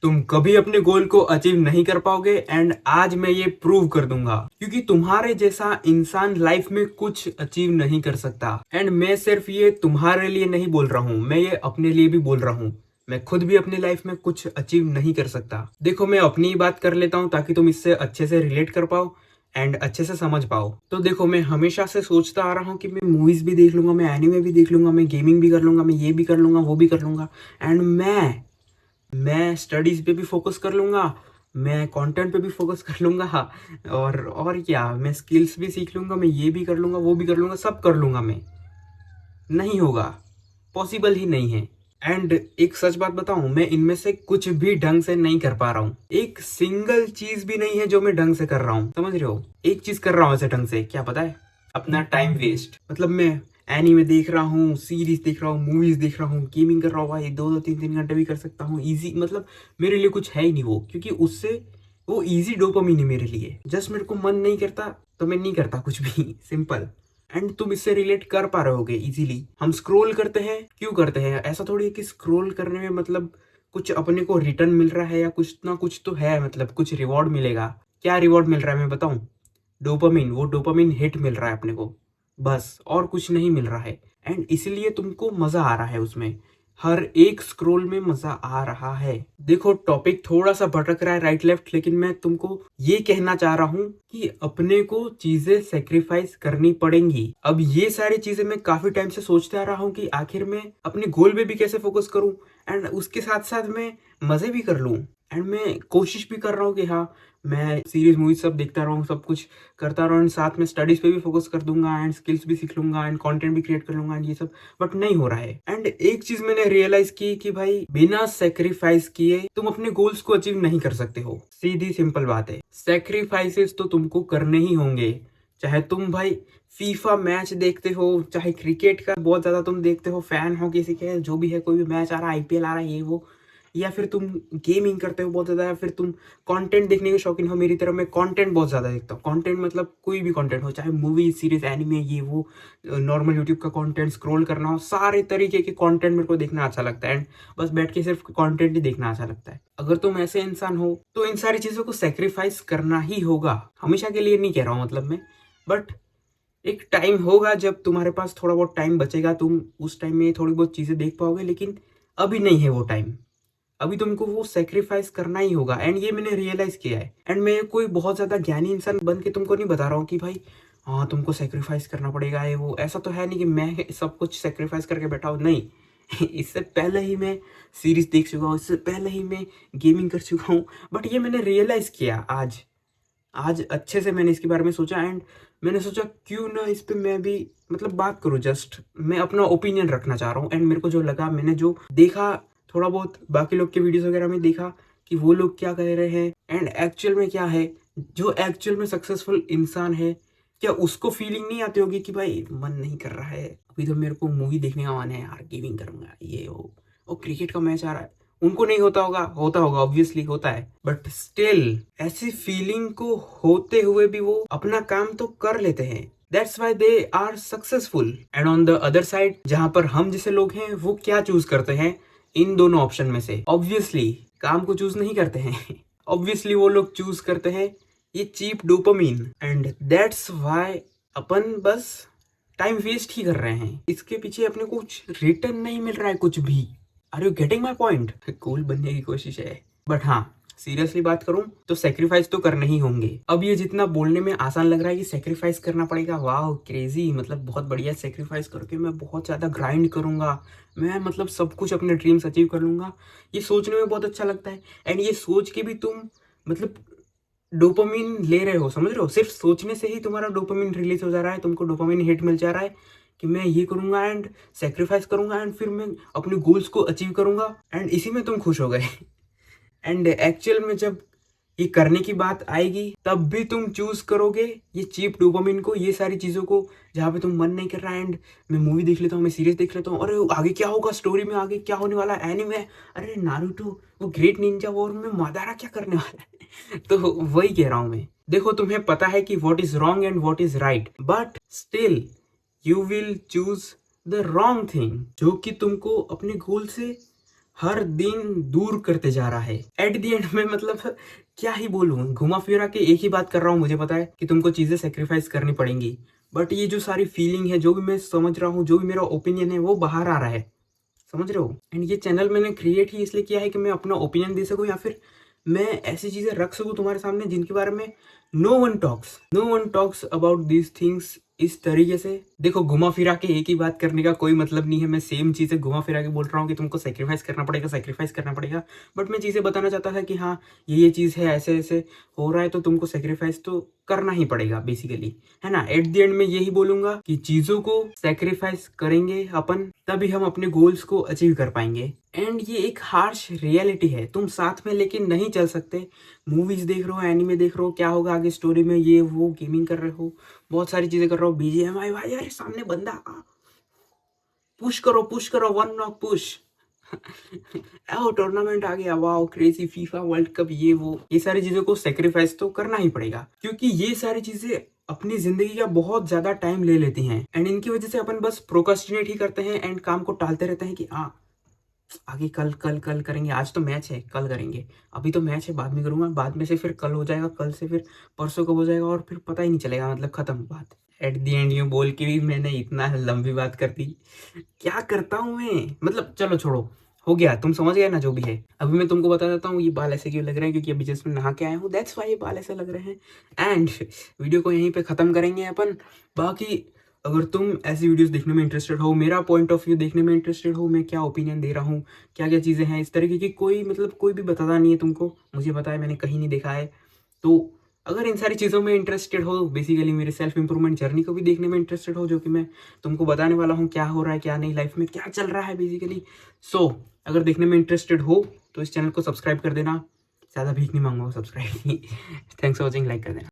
तुम कभी अपने गोल को अचीव नहीं कर पाओगे एंड आज मैं ये प्रूव कर दूंगा क्योंकि तुम्हारे जैसा इंसान लाइफ में कुछ अचीव नहीं कर सकता। एंड मैं सिर्फ ये तुम्हारे लिए नहीं बोल रहा हूँ, मैं ये अपने लिए भी बोल रहा हूँ। मैं खुद भी अपनी लाइफ में कुछ अचीव नहीं कर सकता। देखो, मैं अपनी ही बात कर लेता हूँ ताकि तुम इससे अच्छे से रिलेट कर पाओ एंड अच्छे से समझ पाओ। तो देखो, मैं हमेशा से सोचता आ रहा हूँ कि मैं मूवीज भी देख लूंगा, मैं एनिमे भी देख लूंगा, मैं गेमिंग भी कर लूंगा, मैं ये भी कर लूंगा, वो भी कर लूंगा एंड मैं स्टडीज पे भी फोकस कर लूंगा, मैं कंटेंट पे भी फोकस कर लूंगा। और क्या, मैं स्किल्स भी सीख लूंगा, मैं ये भी कर लूंगा, वो भी कर लूंगा, सब कर लूंगा। मैं नहीं होगा, पॉसिबल ही नहीं है। एंड एक सच बात बताऊं, मैं इनमें से कुछ भी ढंग से नहीं कर पा रहा हूँ। एक सिंगल चीज भी नहीं है जो मैं ढंग से कर रहा हूँ, समझ रहे हो? एक चीज कर रहा हूँ ऐसे ढंग से, क्या पता है? अपना टाइम वेस्ट। मतलब मैं एनीमे देख रहा हूँ, सीरीज देख रहा हूँ, मूवीज देख रहा हूँ, गेमिंग कर रहा हूँ, भाई 2-2 3-3 घंटे भी कर सकता हूँ इजी। मतलब मेरे लिए कुछ है ही नहीं वो, क्योंकि उससे वो इजी डोपामिन है मेरे लिए। जस्ट मेरे को मन नहीं करता तो मैं नहीं करता कुछ भी, सिंपल। एंड तुम इससे रिलेट कर पा रहे होगे इजीली। हम स्क्रॉल करते हैं, क्यों करते हैं? ऐसा थोड़ी है कि स्क्रॉल करने में मतलब कुछ अपने को रिटर्न मिल रहा है या कुछ ना कुछ तो है, मतलब कुछ रिवॉर्ड मिलेगा। क्या रिवॉर्ड मिल रहा है मैं बताऊं? डोपामिन। वो डोपामिन हिट मिल रहा है अपने को, बस, और कुछ नहीं मिल रहा है। एंड इसलिए तुमको मजा आ रहा है उसमें, हर एक स्क्रोल में मजा आ रहा है। देखो, टॉपिक थोड़ा सा भटक रहा है राइट लेफ्ट, लेकिन मैं तुमको ये कहना चाह रहा हूँ कि अपने को चीजें सेक्रीफाइस करनी पड़ेंगी। अब ये सारी चीजें मैं काफी टाइम से सोचते आ रहा हूँ कि आखिर मैं अपने गोल पे भी कैसे फोकस करूँ एंड उसके साथ साथ मैं मजे भी कर लूँ। एंड मैं कोशिश भी कर रहा हूँ कि हाँ, मैं सीरीज मूवीज सब देखता रहूँ, सब कुछ करता रहूँ एंड साथ में स्टडीज पे भी फोकस कर दूंगा एंड स्किल्स भी सीख लूंगा एंड कंटेंट भी क्रिएट कर लूंगा एंड ये सब, बट नहीं हो रहा है। एंड एक चीज मैंने रियलाइज की कि भाई, बिना सेक्रीफाइस किए तुम अपने गोल्स को अचीव नहीं कर सकते हो। सीधी सिंपल बात है। सेक्रीफाइसेस तो तुमको करने ही होंगे, चाहे तुम भाई फीफा मैच देखते हो, चाहे क्रिकेट का बहुत ज्यादा तुम देखते हो, फैन हो किसी के, जो भी है, कोई भी मैच आ रहा है, आईपीएल आ रहा है, ये वो, या फिर तुम गेमिंग करते हो बहुत ज्यादा, या फिर तुम कंटेंट देखने के शौकीन हो मेरी तरह। मैं कंटेंट बहुत ज्यादा देखता हूँ। कंटेंट मतलब कोई भी कंटेंट हो, चाहे मूवी, सीरीज, एनिमे, ये वो, नॉर्मल यूट्यूब का कंटेंट स्क्रॉल करना हो, सारे तरीके के कंटेंट मेरे को देखना अच्छा लगता है। एंड बस बैठ के सिर्फ कंटेंट ही देखना अच्छा लगता है। अगर तुम ऐसे इंसान हो तो इन सारी चीजों को सेक्रीफाइस करना ही होगा। हमेशा के लिए नहीं कह रहा हूँ मतलब मैं, बट एक टाइम होगा जब तुम्हारे पास थोड़ा बहुत टाइम बचेगा, तुम उस टाइम में थोड़ी बहुत चीजें देख पाओगे, लेकिन अभी नहीं है वो टाइम। अभी तुमको वो सेक्रीफाइस करना ही होगा एंड ये मैंने रियलाइज किया है। एंड मैं कोई बहुत ज्यादा ज्ञानी इंसान बन के तुमको नहीं बता रहा हूँ कि भाई हाँ तुमको सेक्रीफाइस करना पड़ेगा, ये वो। ऐसा तो है नहीं कि मैं सब कुछ सेक्रीफाइस करके बैठा हूँ, नहीं। इससे पहले ही मैं सीरीज देख चुका हूँ, इससे पहले ही मैं गेमिंग कर चुका हूँ, बट ये मैंने रियलाइज किया आज। आज अच्छे से मैंने इसके बारे में सोचा एंड मैंने सोचा क्यों ना इस पे मैं भी मतलब बात करूँ। जस्ट मैं अपना ओपिनियन रखना चाह रहा हूँ एंड मेरे को जो लगा, मैंने जो देखा, थोड़ा बहुत बाकी लोग के वीडियोस वगैरह में देखा कि वो लोग क्या कह रहे हैं एंड एक्चुअल में क्या है। जो एक्चुअल में सक्सेसफुल इंसान है, क्या उसको फीलिंग नहीं आती होगी कि भाई मन नहीं कर रहा है, अभी तो मेरे को मूवी देखने का मन है यार, गेमिंग करूंगा, ये वो क्रिकेट का मैच आ रहा है। उनको नहीं होता होगा? होता होगा, ऑब्वियसली होता है, बट स्टिल ऐसी फीलिंग को होते हुए भी वो अपना काम तो कर लेते हैं। That's why they are successful. And on the other side, जहां पर हम जैसे लोग हैं, वो क्या चूज करते हैं इन दोनों ऑप्शन में से? ऑब्वियसली काम को चूज नहीं करते हैं। ऑब्वियसली वो लोग चूज करते हैं ये cheap dopamine. And that's why अपन बस टाइम वेस्ट ही कर रहे हैं। इसके पीछे अपने को कुछ रिटर्न नहीं मिल रहा है कुछ भी। Are you getting my point? Cool बनने की कोशिश है, बट हाँ, सीरियसली बात करूं तो सेक्रीफाइस तो करने ही होंगे। अब ये जितना बोलने में आसान लग रहा है कि सेक्रीफाइस करना पड़ेगा, वाह क्रेजी, मतलब बहुत बढ़िया, सेक्रीफाइस करके मैं बहुत ज्यादा ग्राइंड करूंगा, मैं मतलब सब कुछ अपने ड्रीम्स अचीव कर लूंगा, ये सोचने में बहुत अच्छा लगता है। एंड ये सोच के भी तुम मतलब डोपामिन ले रहे हो, समझ रहे हो? सिर्फ सोचने से ही तुम्हारा डोपामिन रिलीज हो जा रहा है, तुमको डोपामिन हिट मिल जा रहा है कि मैं ये करूंगा एंड सेक्रीफाइस करूंगा एंड फिर मैं अपने गोल्स को अचीव करूंगा एंड इसी में तुम खुश हो गए। एंड एक्चुअल में जब ये करने की बात आएगी तब भी तुम चूज करोगे ये चीप डोपामिन को, ये सारी चीजों को, जहाँ पे तुम मन नहीं कर रहा है एंड मैं मूवी देख लेता हूँ, मैं सीरीज देख लेता हूँ, अरे आगे क्या होगा, स्टोरी में आगे क्या होने वाला है, एनीमे, अरे नारुतो, वो ग्रेट निंजा वॉर में मादारा क्या करने वाला है। तो वही कह रहा हूँ मैं। देखो, तुम्हें पता है कि what is wrong and what is right, but still you will choose the wrong thing, जो कि तुमको अपने गोल से हर दिन दूर करते जा रहा है। एट द एंड में मतलब क्या ही बोलूं, घुमा फिरा के एक ही बात कर रहा हूँ। मुझे पता है कि तुमको चीजें सेक्रीफाइस करनी पड़ेंगी, बट ये जो सारी फीलिंग है, जो भी मैं समझ रहा हूँ, जो भी मेरा ओपिनियन है, वो बाहर आ रहा है, समझ रहे हो। एंड ये चैनल मैंने क्रिएट ही इसलिए किया है कि मैं अपना ओपिनियन दे सकूं, या फिर मैं ऐसी चीजें रख सकूं तुम्हारे सामने जिनके बारे में no one talks about these things. इस तरीके से देखो, घुमा फिरा के एक ही बात करने का कोई मतलब नहीं है। मैं सेम चीजें घुमा फिरा के बोल रहा हूँ कि तुमको सेक्रीफाइस करना पड़ेगा, बट मैं चीजें बताना चाहता था कि हाँ, ये चीज है, ऐसे ऐसे हो रहा है, तो तुमको सेक्रीफाइस तो करना ही पड़ेगा बेसिकली, है ना। एट द एंड में यही बोलूंगा कि चीजों को सेक्रीफाइस करेंगे अपन, तभी हम अपने गोल्स को अचीव कर पाएंगे। एंड ये एक हार्श रियलिटी है, तुम साथ में लेके नहीं चल सकते। मूवीज देख रहे हो, एनिमे देख रहे हो, क्या होगा आगे स्टोरी में, ये वो गेमिंग कर रहे हो, बहुत सारी चीजें कर रहे हो, बीजीएमआई भाई, अरे सामने बंदा, पुश करो, वन नॉक पुश। ओ टूर्नामेंट आ गया, wow crazy, FIFA world cup, ये सारी चीजों को सेक्रीफाइस तो करना ही पड़ेगा, क्योंकि ये सारी चीजें अपनी जिंदगी का बहुत ज्यादा टाइम ले लेती हैं। एंड इनकी वजह से अपन बस प्रोक्रास्टिनेट ही करते हैं एंड काम को टालते रहते हैं कि हाँ, आगे कल कल कल करेंगे, आज तो मैच है कल करेंगे, अभी तो मैच है बाद में करूंगा, बाद में से फिर कल हो जाएगा, कल से फिर परसों कब हो जाएगा, और फिर पता ही नहीं चलेगा, मतलब खत्म बात। एट द एंड यूं बोल के भी मैंने इतना लंबी बात कर दी। क्या करता हूँ मैं, मतलब चलो छोड़ो, हो गया, तुम समझ गए ना जो भी है। अभी मैं तुमको बता देता हूँ ये बाल ऐसे क्यों लग रहे हैं, क्योंकि अभी जस्ट मैं नहा के आया हूँ, दैट्स वाई ये बाल ऐसे लग रहे हैं। एंड वीडियो को यहीं पे खत्म करेंगे अपन। बाकी अगर तुम ऐसी वीडियोस देखने में इंटरेस्टेड हो, मेरा पॉइंट ऑफ व्यू देखने में इंटरेस्टेड हो, मैं क्या ओपिनियन दे रहा हूँ, क्या क्या चीज़ें हैं, इस तरीके की कोई मतलब कोई भी बताता नहीं है तुमको, मुझे पता है, मैंने कहीं नहीं देखा है। तो अगर इन सारी चीज़ों में इंटरेस्टेड हो, बेसिकली मेरे सेल्फ इंप्रूवमेंट जर्नी को भी देखने में इंटरेस्टेड हो, जो कि मैं तुमको बताने वाला हूँ, क्या हो रहा है क्या नहीं, लाइफ में क्या चल रहा है बेसिकली। सो अगर देखने में इंटरेस्टेड हो तो इस चैनल को सब्सक्राइब कर देना, ज़्यादा भीख नहीं मांगूंगा, subscribe. Thanks for watching, like कर देना।